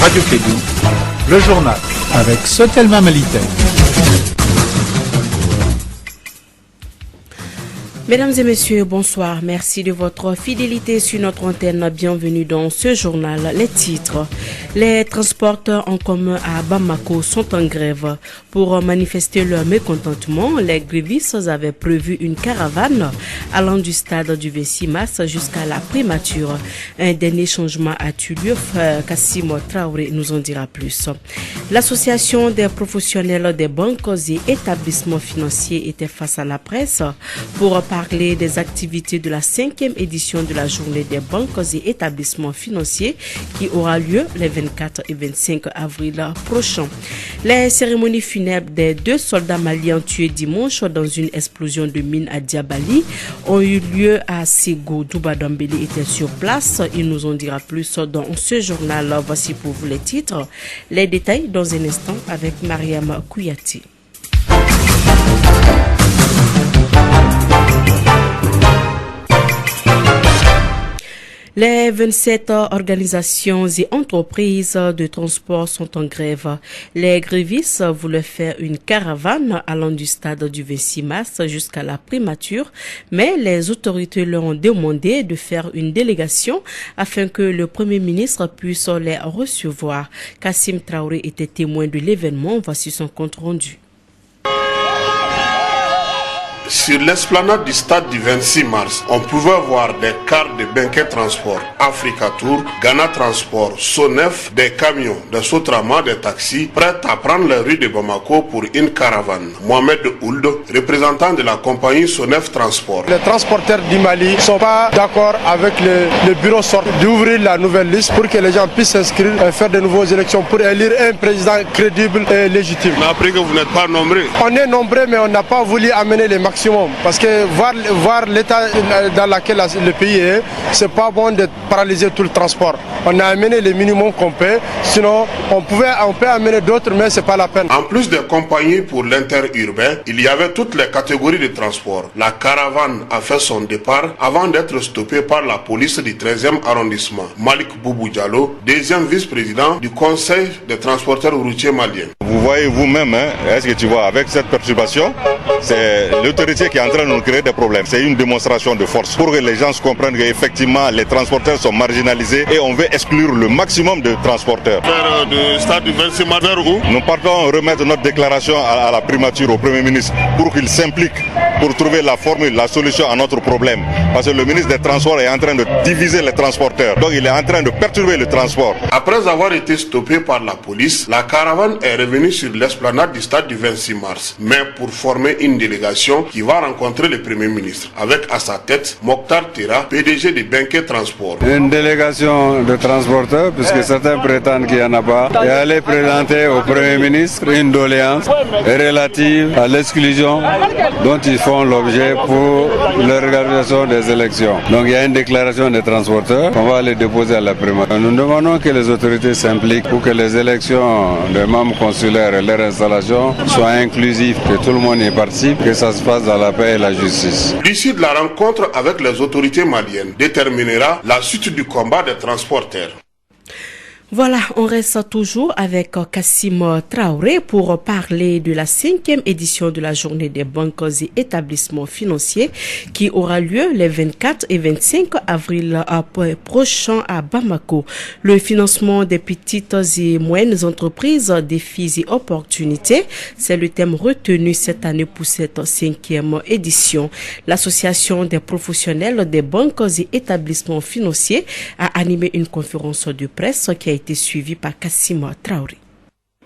Radio Kédou, le journal avec Sotelma Malitaire. Mesdames et messieurs, bonsoir. Merci de votre fidélité sur notre antenne. Bienvenue dans ce journal. Les titres. Les transporteurs en commun à Bamako sont en grève. Pour manifester leur mécontentement, les grévistes avaient prévu une caravane allant du stade du 26 mars jusqu'à la primature. Un dernier changement a eu lieu. Kassim Traoré nous en dira plus. L'association des professionnels des banques et établissements financiers était face à la presse pour parler des activités de la 5e édition de la journée des banques et établissements financiers qui aura lieu les 24 et 25 avril prochains. Les cérémonies funèbres des 2 soldats maliens tués dimanche dans une explosion de mine à Diabali ont eu lieu à Ségou. Douba Dambélé était sur place. Il nous en dira plus dans ce journal. Voici pour vous les titres. Les détails dans un instant avec Mariam Kouyati. Les 27 organisations et entreprises de transport sont en grève. Les grévistes voulaient faire une caravane allant du stade du 26 mars jusqu'à la primature, mais les autorités leur ont demandé de faire une délégation afin que le Premier ministre puisse les recevoir. Kassim Traoré était témoin de l'événement. Voici son compte rendu. Sur l'esplanade du stade du 26 mars, on pouvait voir des cars de Benké Transport, Africa Tour, Ghana Transport, Sonef, des camions, des Sotrama, des taxis, prêts à prendre les rues de Bamako pour une caravane. Mohamed Ould, représentant de la compagnie Sonef Transport. Les transporteurs du Mali ne sont pas d'accord avec le bureau sort d'ouvrir la nouvelle liste pour que les gens puissent s'inscrire et faire de nouvelles élections pour élire un président crédible et légitime. Mais après que vous n'êtes pas nombreux. On est nombreux, mais on n'a pas voulu amener les maximum. Parce que voir l'état dans lequel le pays est, c'est pas bon de paralyser tout le transport. On a amené le minimum qu'on peut, sinon on peut amener d'autres, mais c'est pas la peine. En plus des compagnies pour l'interurbain, il y avait toutes les catégories de transport. La caravane a fait son départ avant d'être stoppée par la police du 13e arrondissement. Malik Boubou Diallo, deuxième vice-président du Conseil des transporteurs routiers maliens. Vous voyez vous-même, est-ce que tu vois, avec cette perturbation, c'est l'autorité qui est en train de nous créer des problèmes. C'est une démonstration de force pour que les gens se comprennent qu'effectivement les transporteurs sont marginalisés et on veut exclure le maximum de transporteurs. Vers le stade du 26 mars, vers où? Nous partons remettre notre déclaration à la primature au Premier ministre pour qu'il s'implique pour trouver la formule, la solution à notre problème. Parce que le ministre des Transports est en train de diviser les transporteurs. Donc il est en train de perturber le transport. Après avoir été stoppé par la police, la caravane est revenue sur l'esplanade du stade du 26 mars. Mais pour former une délégation qui va rencontrer le Premier ministre, avec à sa tête Mokhtar Tera, PDG de Benké Transport. Une délégation de transporteurs, puisque certains prétendent qu'il n'y en a pas, et aller présenter au Premier ministre une doléance relative à l'exclusion dont ils font l'objet pour l'organisation des élections. Donc il y a une déclaration des transporteurs qu'on va aller déposer à la primature. Nous demandons que les autorités s'impliquent pour que les élections des membres consulaires et leur installation soient inclusives, que tout le monde y participe, que ça se passe dans la paix et la justice. L'issue de la rencontre avec les autorités maliennes déterminera la suite du combat des transporteurs. Voilà, on reste toujours avec Kassim Traoré pour parler de la 5e édition de la journée des banques et établissements financiers qui aura lieu les 24 et 25 avril prochains à Bamako. Le financement des petites et moyennes entreprises, défis et opportunités, c'est le thème retenu cette année pour cette 5e édition. L'association des professionnels des banques et établissements financiers a animé une conférence de presse qui a été suivi par Kassim Traoré.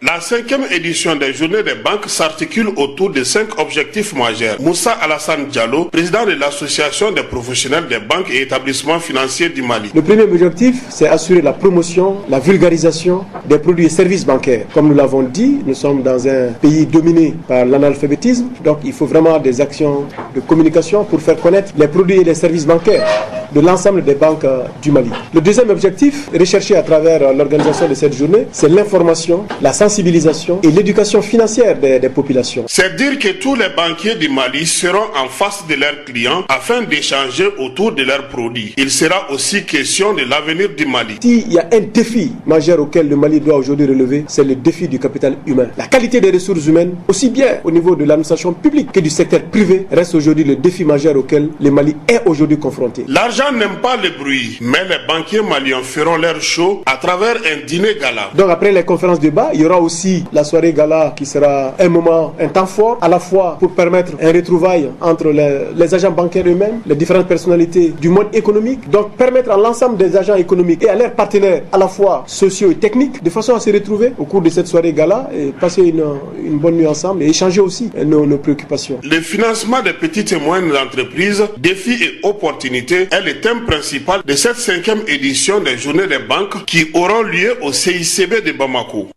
La 5e édition des Journées des banques s'articule autour de 5 objectifs majeurs. Moussa Alassane Diallo, président de l'Association des professionnels des banques et établissements financiers du Mali. Le premier objectif, c'est assurer la promotion, la vulgarisation des produits et services bancaires. Comme nous l'avons dit, nous sommes dans un pays dominé par l'analphabétisme, donc il faut vraiment des actions de communication pour faire connaître les produits et les services bancaires de l'ensemble des banques du Mali. Le deuxième objectif, recherché à travers l'organisation de cette journée, c'est l'information, la sensibilisation sensibilisation et l'éducation financière des populations. C'est dire que tous les banquiers du Mali seront en face de leurs clients afin d'échanger autour de leurs produits. Il sera aussi question de l'avenir du Mali. S'il y a un défi majeur auquel le Mali doit aujourd'hui relever, c'est le défi du capital humain. La qualité des ressources humaines, aussi bien au niveau de l'administration publique que du secteur privé, reste aujourd'hui le défi majeur auquel le Mali est aujourd'hui confronté. L'argent n'aime pas le bruit, mais les banquiers maliens feront leur show à travers un dîner gala. Donc après les conférences de débat, il y aura aussi la soirée gala qui sera un temps fort, à la fois pour permettre un retrouvaille entre les agents bancaires eux-mêmes, les différentes personnalités du monde économique, donc permettre à l'ensemble des agents économiques et à leurs partenaires à la fois sociaux et techniques de façon à se retrouver au cours de cette soirée gala et passer une bonne nuit ensemble et échanger aussi nos préoccupations. Le financement des petites et moyennes entreprises, défis et opportunités est le thème principal de cette 5e édition des Journées des banques qui auront lieu au CICB de Bamako.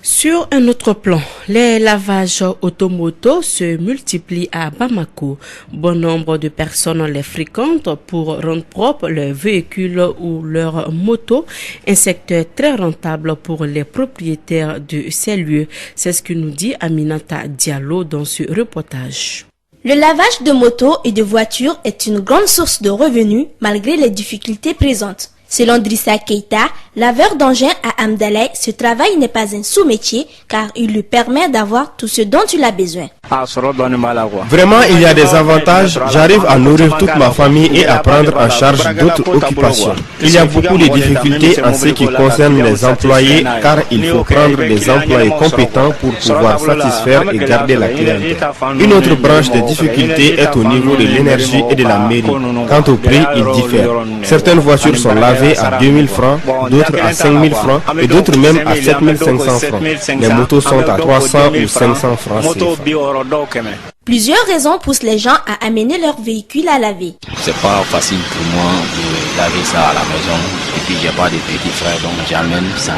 Sur un autre plan, les lavages automotos se multiplient à Bamako. Bon nombre de personnes les fréquentent pour rendre propre leurs véhicules ou leurs motos, un secteur très rentable pour les propriétaires de ces lieux. C'est ce que nous dit Aminata Diallo dans ce reportage. Le lavage de motos et de voitures est une grande source de revenus malgré les difficultés présentes. Selon Drissa Keita, laveur d'engins à Amdalay, ce travail n'est pas un sous-métier car il lui permet d'avoir tout ce dont il a besoin. Vraiment, il y a des avantages. J'arrive à nourrir toute ma famille et à prendre en charge d'autres occupations. Il y a beaucoup de difficultés en ce qui concerne les employés car il faut prendre des employés compétents pour pouvoir satisfaire et garder la clientèle. Une autre branche de difficulté est au niveau de l'énergie et de la mairie. Quant au prix, il diffère. Certaines voitures sont lavées à 2000 francs, d'autres à 5000 francs et d'autres même à 7500 francs. Les motos sont à 300 ou 500 francs CFA. Plusieurs raisons poussent les gens à amener leur véhicule à laver. C'est pas facile pour moi de laver ça à la maison. Et puis j'ai pas de petits frères, donc j'amène ça.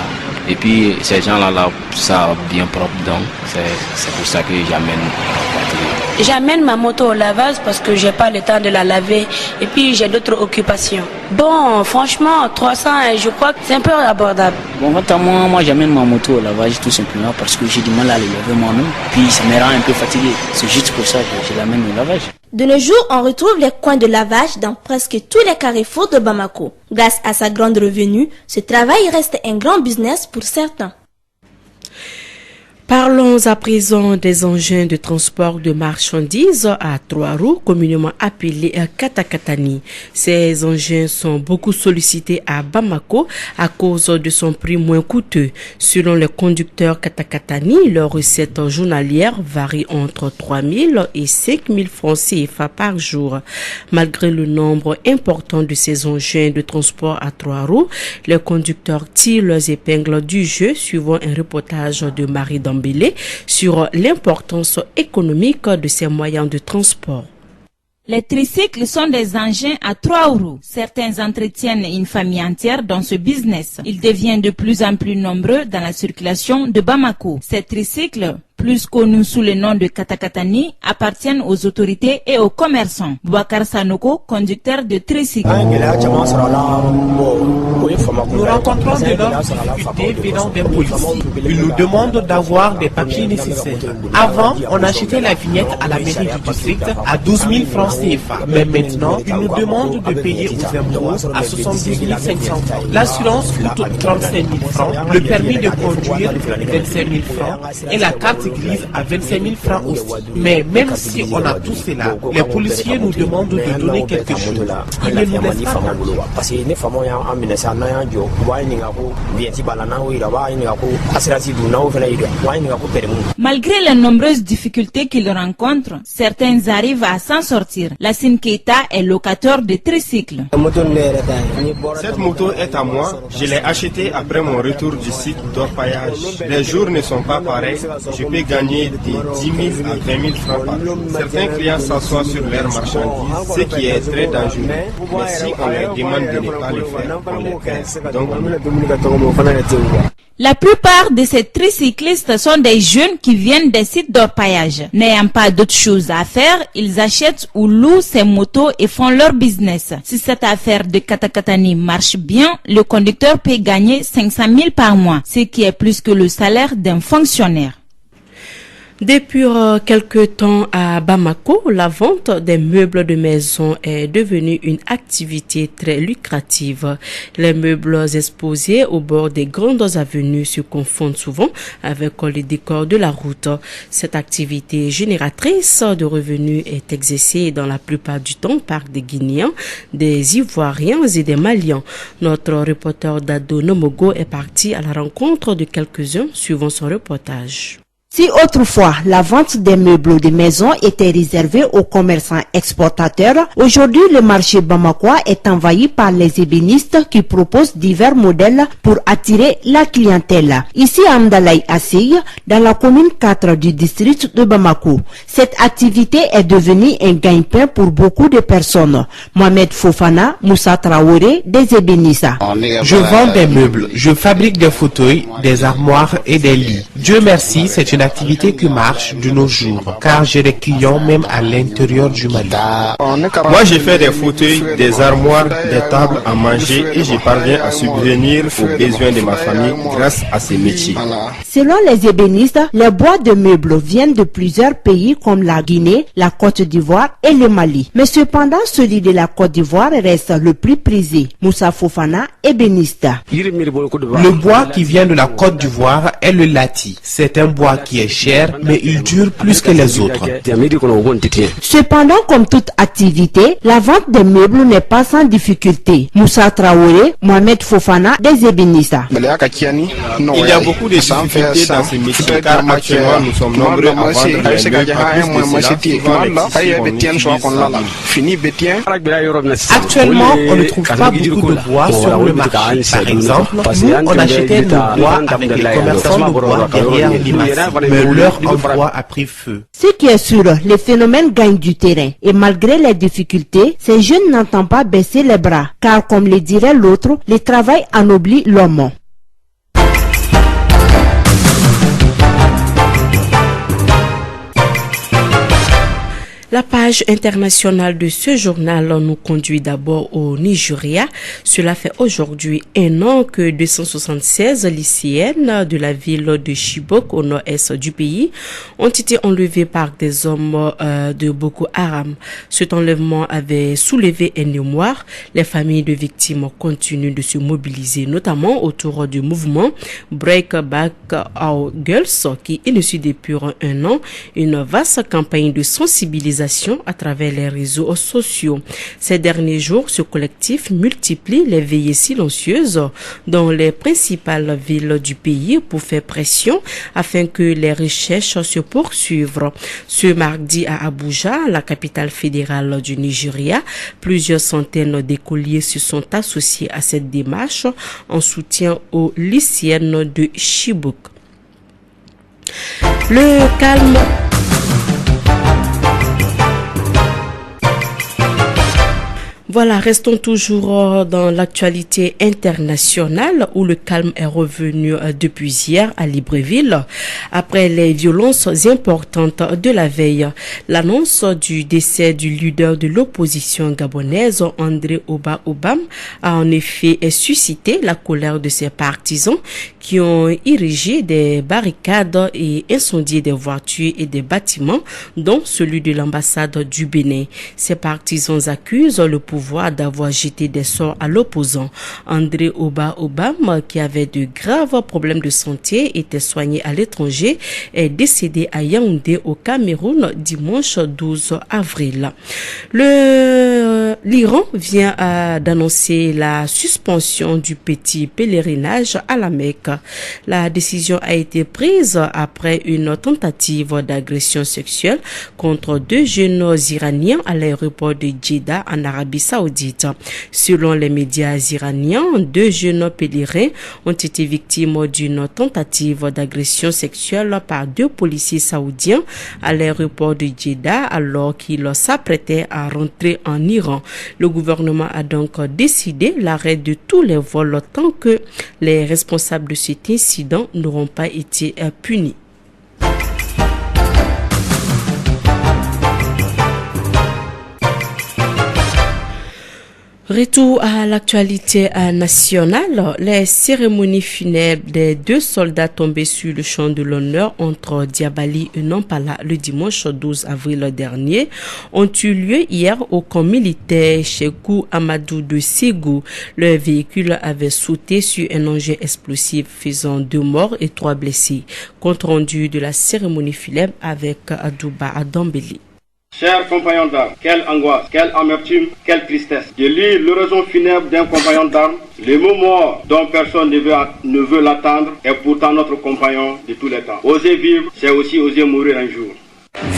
Et puis ces gens-là lavent ça bien propre, donc c'est pour ça que j'amène la voiture. J'amène ma moto au lavage parce que j'ai pas le temps de la laver et puis j'ai d'autres occupations. Bon, franchement, 300, je crois que c'est un peu abordable. Bon, moi j'amène ma moto au lavage tout simplement parce que j'ai du mal à le laver moi-même. Puis ça me rend un peu fatigué. C'est juste pour ça que je l'amène au lavage. De nos jours, on retrouve les coins de lavage dans presque tous les carrefours de Bamako. Grâce à sa grande revenu, ce travail reste un grand business pour certains. Parlons à présent des engins de transport de marchandises à 3 roues, communément appelés katakatani. Ces engins sont beaucoup sollicités à Bamako à cause de son prix moins coûteux. Selon les conducteurs katakatani, leur recette journalière varie entre 3 000 et 5 000 francs CFA par jour. Malgré le nombre important de ces engins de transport à 3 roues, les conducteurs tirent leurs épingles du jeu, suivant un reportage de Marie Dambélé sur l'importance économique de ces moyens de transport. Les tricycles sont des engins à 3 roues. Certains entretiennent une famille entière dans ce business. Ils deviennent de plus en plus nombreux dans la circulation de Bamako. Ces tricycles, plus connus sous le nom de katakatani, appartiennent aux autorités et aux commerçants. Bouakar Sanoko, conducteur de tricycle. Nous rencontrons d'énormes difficultés venant des policiers. Ils nous demandent d'avoir des papiers nécessaires. Avant, on achetait la vignette à la mairie du district à 12 000 francs CFA. Mais maintenant, ils nous demandent de payer aux impôts à 70 500 francs. L'assurance coûte 35 000 francs, le permis de conduire 25 000 francs et la carte grise à 25 000 francs aussi. Mais même si on a tout cela, les policiers nous demandent de donner quelque chose. Ils ne nous laissent pas mentir. Malgré les nombreuses difficultés qu'ils rencontrent, certains arrivent à s'en sortir. Lassine Keita est locateur de tricycles. Cette moto est à moi. Je l'ai achetée après mon retour du site d'orpaillage. Les jours ne sont pas pareils. Je peux gagner de 10 000 à 20 000 francs par jour. Certains clients s'assoient sur leurs marchandises, ce qui est très dangereux. Mais si on leur demande de ne pas le faire, on les perd. Donc, La plupart de ces tricyclistes sont des jeunes qui viennent des sites d'orpaillage. N'ayant pas d'autre chose à faire, ils achètent ou louent ces motos et font leur business. Si cette affaire de katakatani marche bien, le conducteur peut gagner 500 000 par mois, ce qui est plus que le salaire d'un fonctionnaire. Depuis quelque temps à Bamako, la vente des meubles de maison est devenue une activité très lucrative. Les meubles exposés au bord des grandes avenues se confondent souvent avec les décors de la route. Cette activité génératrice de revenus est exercée dans la plupart du temps par des Guinéens, des Ivoiriens et des Maliens. Notre reporter Dado Nomogo est parti à la rencontre de quelques-uns suivant son reportage. Si autrefois la vente des meubles de maison était réservée aux commerçants exportateurs, aujourd'hui le marché bamakois est envahi par les ébénistes qui proposent divers modèles pour attirer la clientèle. Ici à Amdalaï Assey, dans la commune 4 du district de Bamako, cette activité est devenue un gagne-pain pour beaucoup de personnes. Mohamed Fofana, Moussa Traoré, des ébénistes. Je vends des meubles, je fabrique des fauteuils, des armoires et des lits. Dieu merci, c'est une activité qui marche de nos jours, car j'ai des clients même à l'intérieur du Mali. Moi, j'ai fait des fauteuils, des armoires, des tables à manger et je parviens à subvenir aux besoins de ma famille grâce à ces métiers. Selon les ébénistes, les bois de meubles viennent de plusieurs pays comme la Guinée, la Côte d'Ivoire et le Mali. Mais cependant, celui de la Côte d'Ivoire reste le plus prisé. Moussa Fofana, ébéniste. Le bois qui vient de la Côte d'Ivoire est le lati. C'est un bois qui est cher, mais il dure plus que les autres. Cependant, comme toute activité, la vente des meubles n'est pas sans difficulté. Moussa Traoré, Mohamed Fofana, des ébénistes. Il y a beaucoup de difficultés dans ce métier, car actuellement nous sommes nombreux à vendre les meubles. Actuellement, on ne trouve pas beaucoup de bois sur le marché. Par exemple, nous, on achetait nos bois avec les commerçants de bois derrière l'image, mais leur emploi a pris feu. Ce qui est sûr, les phénomènes gagnent du terrain. Et malgré les difficultés, ces jeunes n'entendent pas baisser les bras, car comme le dirait l'autre, le travail ennoblit l'homme. La page internationale de ce journal nous conduit d'abord au Nigeria. Cela fait aujourd'hui 1 an que 276 lycéennes de la ville de Chibok au nord-est du pays ont été enlevées par des hommes de Boko Haram. Cet enlèvement avait soulevé un émoi. Les familles de victimes continuent de se mobiliser, notamment autour du mouvement Break Back Our Girls qui initie depuis 1 an une vaste campagne de sensibilisation à travers les réseaux sociaux. Ces derniers jours, ce collectif multiplie les veillées silencieuses dans les principales villes du pays pour faire pression afin que les recherches se poursuivent. Ce mardi à Abuja, la capitale fédérale du Nigeria, plusieurs centaines d'écoliers se sont associés à cette démarche en soutien aux lycéennes de Chibok. Le calme. Voilà, restons toujours dans l'actualité internationale où le calme est revenu depuis hier à Libreville après les violences importantes de la veille. L'annonce du décès du leader de l'opposition gabonaise, André Oba Obam, a en effet suscité la colère de ses partisans qui ont érigé des barricades et incendié des voitures et des bâtiments, dont celui de l'ambassade du Bénin. Ces partisans accusent le pouvoir d'avoir jeté des sorts à l'opposant. André Oba Obam, qui avait de graves problèmes de santé, était soigné à l'étranger et décédé à Yaoundé au Cameroun dimanche 12 avril. L'Iran vient d'annoncer la suspension du petit pèlerinage à la Mecque. La décision a été prise après une tentative d'agression sexuelle contre 2 jeunes Iraniens à l'aéroport de Jeddah en Arabie Saoudite. saoudite. Selon les médias iraniens, 2 jeunes pèlerins ont été victimes d'une tentative d'agression sexuelle par 2 policiers saoudiens à l'aéroport de Jeddah alors qu'ils s'apprêtaient à rentrer en Iran. Le gouvernement a donc décidé l'arrêt de tous les vols tant que les responsables de cet incident n'auront pas été punis. Retour à l'actualité nationale. Les cérémonies funèbres des 2 soldats tombés sur le champ de l'honneur entre Diabali et Nampala le dimanche 12 avril dernier ont eu lieu hier au camp militaire Chekou Amadou de Ségou. Le véhicule avait sauté sur un engin explosif faisant 2 morts et 3 blessés. Compte rendu de la cérémonie funèbre avec Adouba Adambeli. Chers compagnons d'armes, quelle angoisse, quelle amertume, quelle tristesse. De lire l'oraison funèbre d'un compagnon d'armes, le mot mort dont personne ne veut l'attendre est pourtant notre compagnon de tous les temps. Oser vivre, c'est aussi oser mourir un jour.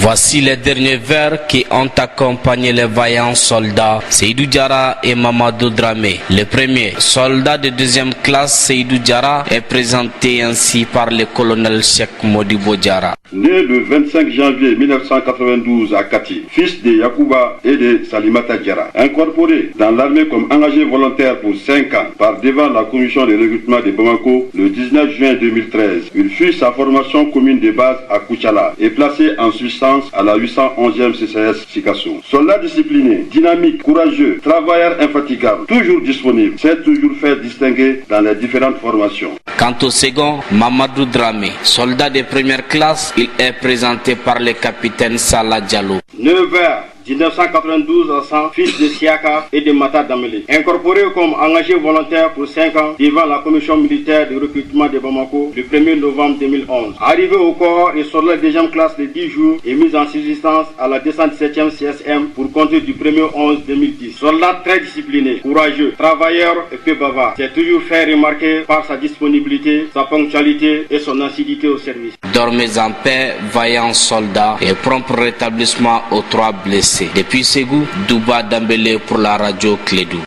Voici les derniers vers qui ont accompagné les vaillants soldats Seydou Diarra et Mamadou Dramé. Le premier, soldat de 2e classe Seydou Diarra, est présenté ainsi par le colonel Cheikh Modibo Diarra. Né le 25 janvier 1992 à Kati, fils de Yacouba et de Salimata Diarra, incorporé dans l'armée comme engagé volontaire pour 5 ans par devant la commission de recrutement de Bamako le 19 juin 2013. Il fut sa formation commune de base à Kouchala et placé en substance à la 811e CCS Sikasso. Soldat discipliné, dynamique, courageux, travailleur infatigable, toujours disponible, s'est toujours fait distinguer dans les différentes formations. Quant au second, Mamadou Dramé, soldat de 1re classe, il est présenté par le capitaine Salah Diallo. 9h 1992 à 100, fils de Siaka et de Mata Damele. Incorporé comme engagé volontaire pour 5 ans devant la commission militaire de recrutement de Bamako le 1er novembre 2011. Arrivé au corps et soldat de 2e classe de 10 jours et mis en subsistance à la 217e CSM pour compter du 1er 11 2010. Soldat très discipliné, courageux, travailleur et peu bavard. S'est toujours fait remarquer par sa disponibilité, sa ponctualité et son assiduité au service. Dormez en paix, vaillants soldats, et prompt rétablissement aux 3 blessés. Depuis Ségou, Douba Dambélé pour la radio Clédou.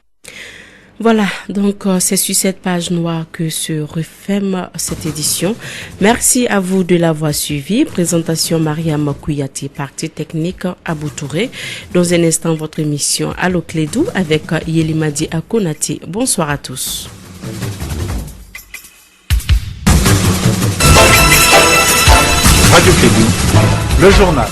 Voilà, donc c'est sur cette page noire que se referme cette édition. Merci à vous de l'avoir suivi. Présentation Mariam Kouyati, partie technique Abou Touré. Dans un instant, votre émission Allo Clédou avec Yelimadi Akonati. Bonsoir à tous. Radio Clédou, le journal.